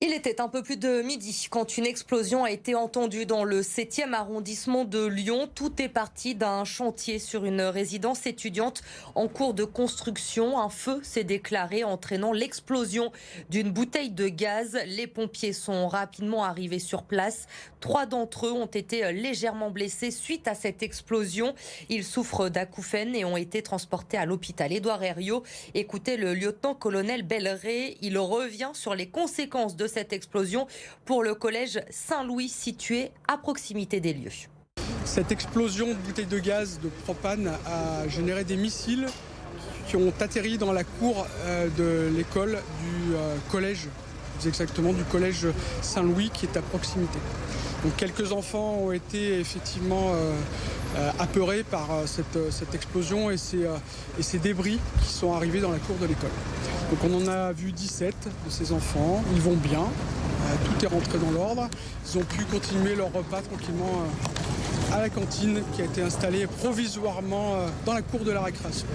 Il était un peu plus de midi quand une explosion a été entendue dans le 7e arrondissement de Lyon. Tout est parti d'un chantier sur une résidence étudiante en cours de construction. Un feu s'est déclaré entraînant l'explosion d'une bouteille de gaz. Les pompiers sont rapidement arrivés sur place. 3 d'entre eux ont été légèrement blessés suite à cette explosion. Ils souffrent d'acouphènes et ont été transportés à l'hôpital Édouard Herriot. Écoutez le lieutenant-colonel Belleret. Il revient sur les conséquences de cette explosion pour le collège Saint-Louis situé à proximité des lieux. Cette explosion de bouteilles de gaz de propane a généré des missiles qui ont atterri dans la cour de l'école du collège, plus exactement du collège Saint-Louis qui est à proximité. Donc quelques enfants ont été effectivement apeurés par cette explosion et ces débris qui sont arrivés dans la cour de l'école. Donc on en a vu 17 de ces enfants, ils vont bien, tout est rentré dans l'ordre. Ils ont pu continuer leur repas tranquillement à la cantine qui a été installée provisoirement dans la cour de la récréation.